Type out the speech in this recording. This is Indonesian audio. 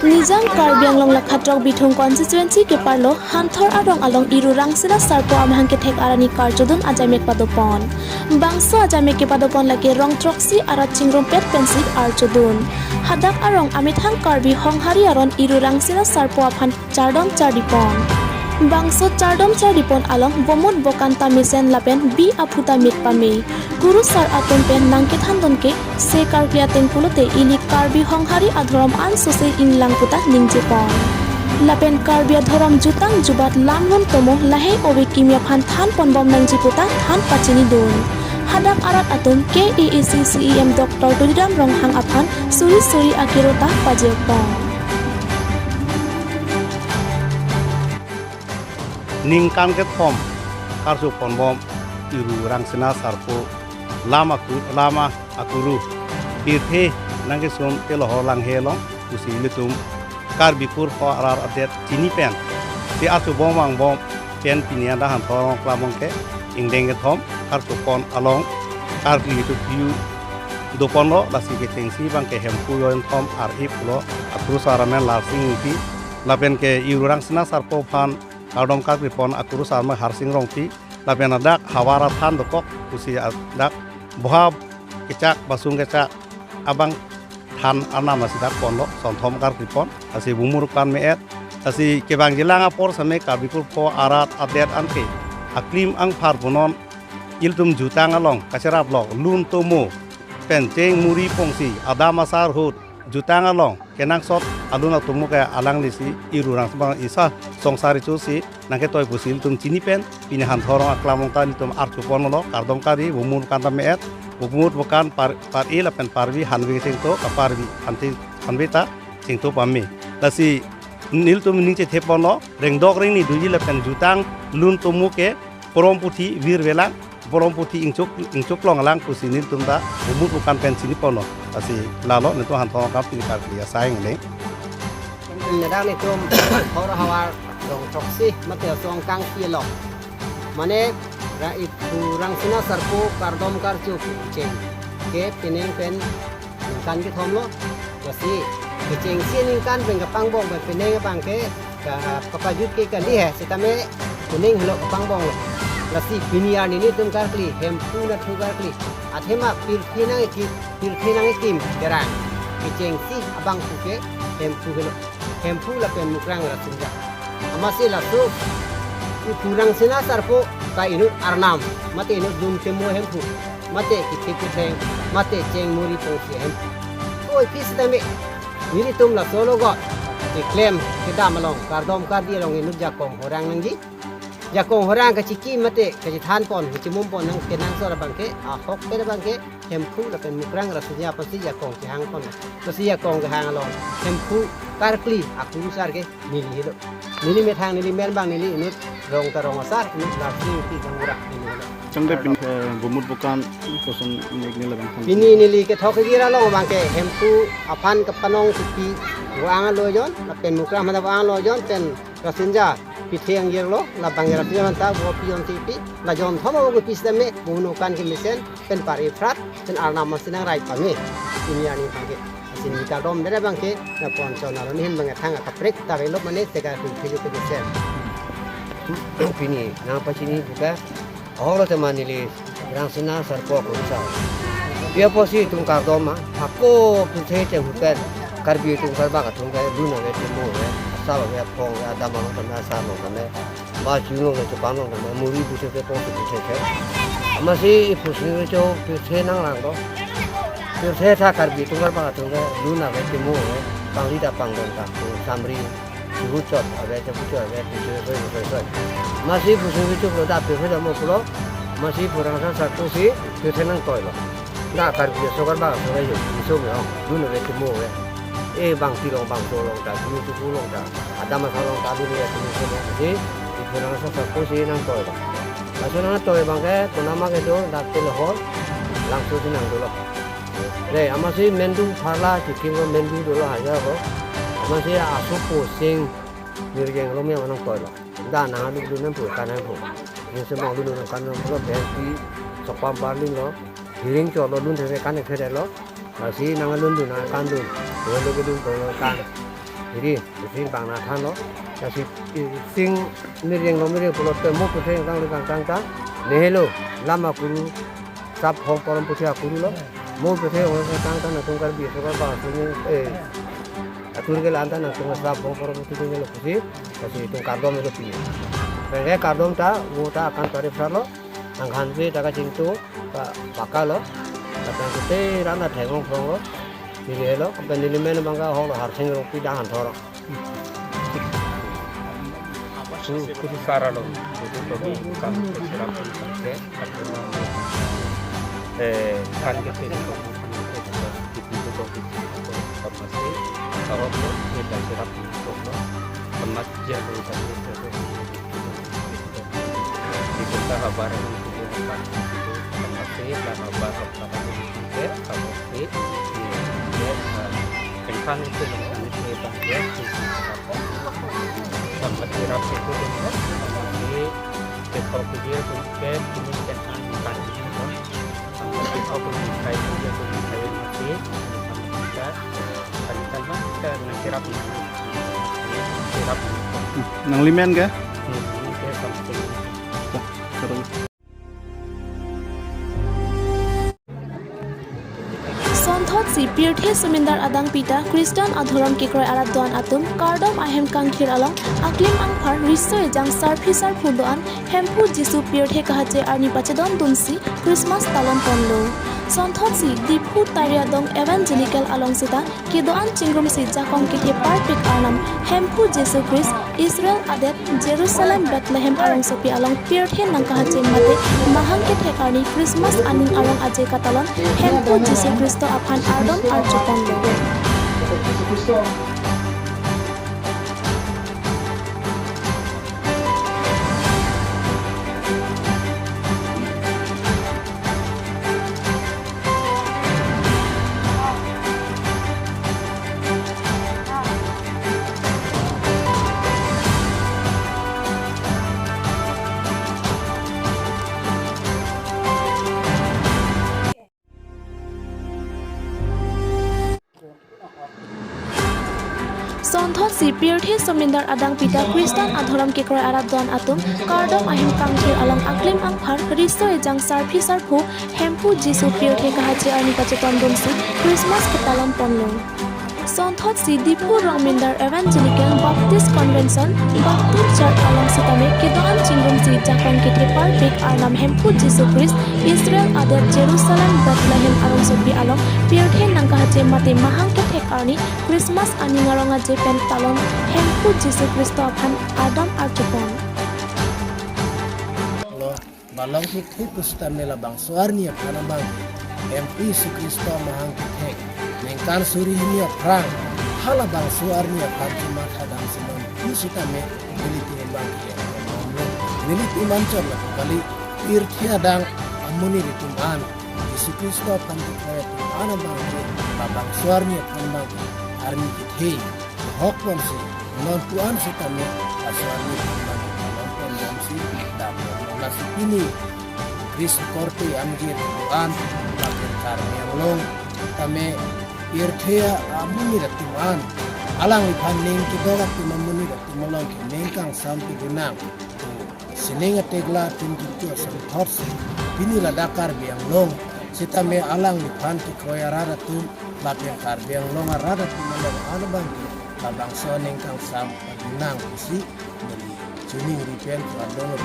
Nizam Karbiang long lakhatrok bithung constituency ke parlo hanthor arong along irurang sila sarpo amhang ke thek arani karjodun ajamek padopon bangso ajamek ke padopon lake rong troksi arat chingrom pet pensik arjodun hadak arong amithang karbi honghari aron irurang sila sarpo aphan chardom chardipon bangso chardom chardipon along bomot bokanta misen lapen bi aphuta mitpame guru sar aton pen nangke thandon ke se karpia tengpulote ili karbi honghari adhoram an sose inglang puta ningjepon lapen karbia dhoram jutang jubat lamlon tomo lahe obe kimya phan than ponbom nangji puta than pachini dun hadak arat aton KEACCEM Dr. Tudiram Ronghang aphan suri akirota pajepon ningkan ke thom karsu ponbom iru rangsina sarpo lama akuru pirthe nangke som telohor lang helong usi litum karbikur ho arar adet chini pen ti atu bomang bom pen pinia da han thorong klamong ke ingdeng ke thom karsu pon along karbi tu piu dopon lo lasi ke tengsi bang ke hempu yon thom ar ip lo akuru saramen larsing pi lapen ke iru rangsina sarpo phan Adom karbi pon akuru sarma harsing rongpi lapen adak hawara than dokok usi adak boha kecak basung kecak abang than arna masidak pon lo sonthom karbi pon asi bumurukan meet asi kebang jilang apor same karbikur po arat adet anke aklim ang phar bonon iltum jutang along kacerap lo lun tomo penceng muri pongsi adamasar hut jutang along kenang sot aluna tumu ke alang lisi irurang sebang isa songsari cusi nangke toy busil tum cini pen pinahan thorong aklamong tali tum arcu pono kardom kari bumur kanta meet bumur bukan par ila pen parvi hanwi singto kaparvi hanwita singto pami lasi nil tum ninche thepono rengdok ring ni duji la pen jutang lun tumu ke porom puthi wir velang porom puthi ingcuk long alang kusi nil tum da bumur bukan pen cini pono lasi lalo nito han thorong kap pini kar dia saing le Nadang itu orang hawar dong toksi mati asong kang kilo mane ra itu rang sina sarpo kardom karcu ceng ke pineng pen kan ke thomlo kasi ke ceng sin kan pen ka pangbong pen pineng bang ke ka papajut ke kali hai setame pineng hlo pangbong lasi pinia ni tum karkli hempu na thu karkli athema pirthina kim kerang ke ceng si abang ke hempu hlo hempu la pen mukrang la tunja amase la so kurang sina sarpo ka inut arnam mate inut dun temo hempu mate kitipu theng mate cheng muri pongsi hempu oi pis tame ini tum la solo go claim kita malong kardom kardi long inut jakong orang nangji jakong orang ka chiki mate ka than pon ki mum pon nang kenang sora bangke a hok ke bangke hempu la pen mukrang la tunja pasi jakong ki hang pon pasi jakong ka hang long hempu karkli aku besar ke nili metang nili melbang nili inut rong tarong asar inut langsing ti kangurak nili Cangde pin bumut bukan kosan nili labang ini nili ke thok gira long bangke hempu apan kepanong tipi wang lojon lapen mukra mata wang lojon ten rasinja pithiang yerlo labang rasinja manta bo pion tipi la jon thomo go pisdame bunukan ke misen pen pari frat ten arna masinang rai pame ini ani bangke sini kardom dere bangke na ponco na nin bang thang ka prek ta velo mane teka phiju ke dese pini na pachini buka oro te manili rangsina sarpo ko sa dia posi tum kardom ma ako puthe che hukan karbi tum karba ka tum ka duna ve timo ve sa ba ve phong ada ma no na sa no ne ma juno ne to pano ne muri puthe ke to puthe ke amasi puthe cho puthe nang lang do Saya tak karbi tunggal bang tunggal luna bete mo pangli da pangdong ta samri hucot ada cepucot ada pucuk masih pusing pucuk lo da pe da mo pulo masih kurang satu si senang toy lo da karbi sokar bang so yo so me luna bete mo bang tilong bang tolong ta dulu tu pulong ta ada masalah ta dulu ya tu so jadi kurang satu si nang toy lo masuk toy bang ke nama ke do da telohor langsung sinang dulu Đây, amasi mendu phala chiking lo mendu dulu aja kok. Amasi asup pusing nirgeng lo me manang koi lo. Da na dulu nempu kanan pu. Ini semua dulu kanan lo besi sopam barling lo. Hiring cho lo dun these kanan khede lo. Kasi nangalun dun, nakakandun. Wala ka dun kung kan. Jadi, sing bang na than lo. Kasi sing nireng lo mireng pulot te mo pusing kang likang kang. Nehelo lama kuru sap hong porom pusia kuru lo. Mo pusing orang kang na tungkar bi so ba sing atur ke lantan na tungkar sap hong porom pusia lo pusi. Kasi itu kardom itu pi. Penge kardom ta wo ta akan tarif lo. Ang hanse ta ka jingtu bakal lo. Katang kete rana thengong phong lo. Jadi lo, kan ini mana bangga hong harsing rupi dah hantor. Kudu sara lo, kudu tobi kan kesirap ke kan ke sini ko itu tobi pasti kalau lo kita sirap itu lo temat jago tadi itu kita kabar itu pasti lah kabar apa itu kalau itu kan itu dengan itu dia sampai kirap itu dengan sampai kalau dia tuh kayak ini kan bukan sampai kalau kayak dia tuh kayak mati sampai kita kan kirap Nang limen ke? ini kayak sampai Terus. Sonthot si Pirthe Sumindar Adang Pita Kristan Adhoram Kikroy Arat Doan Atum Kardom Ahem Kangkhir Along Aklim Angphar Risoy Jang Sarphisar Phudoan Hempu Jisu Pirthe Kahache Arni Pachedon Dunsi Christmas Talon Ponlo Sonthot si Diphu Tariadong Evangelical Along Sita Kidoan Chingrum si Jakong Kithe Parpik Arnam Hempu Jisu Christ Israel Adet Jerusalem Bethlehem Along Sopi Along Pirthe Nang Kahache Mate Mahang Kithe Arni Christmas Aning Along Aje Katalon Hempu Jisu Kristo Aphan Ardom Archoponlo Sonthot si Pirthe Sumindar Adang Pita Kristan Adhoram Kikroy Arat Doan Atum Kardom Ahem Kangkhir Along Aklim Angphar Risoy Jang Sarphisar Phu Hempu Jisu Pirthe Kahache Arni Pacheton Dunsi Christmas Ketalon Ponlo Sonthot si Diphu Rongmindar Evangelical Baptist Convention Baptist Church Along Sitame Kidoan Chingrum si Jakong Kithe Parpik Arnam Hempu Jisu Christ Israel Adet Jerusalem Bethlehem Along Sopi Along Pirthe Nang Kahache Mate Mahang Kithe Arni Christmas Ani Ngaronga Jepen Talon Hempu Jisu Kristo Aphan Adam Archipon Balong kithe pustamela bang suarnia panambang MP Sukristo Mahang Kithe Nengkan surihnya perang hala bang suarnya parjimat hadang sinon pusitame militi bang kia militi mancor lah kali Pirthe adang amuni rituman Sukristo Pantikaya Tuhan bang suarnya panambang Arni Kithe hokwan si non tuan sitame aswarni panambang non si dapat nasi ini Chris Korte Amgir Tuhan Bakir Karni Long kami Pirthea amuni ratiman alang ipaning kidoga timamuni ratimolong kinengkang sampi gunang sininga tegla tinkitua santhorsi pinila dakar biang long sitame alang ipan kikoya raratum Bakir Kar biang long raratimolong anabang babang sonengkang sampi gunang isi dari cuning ripen tuan dono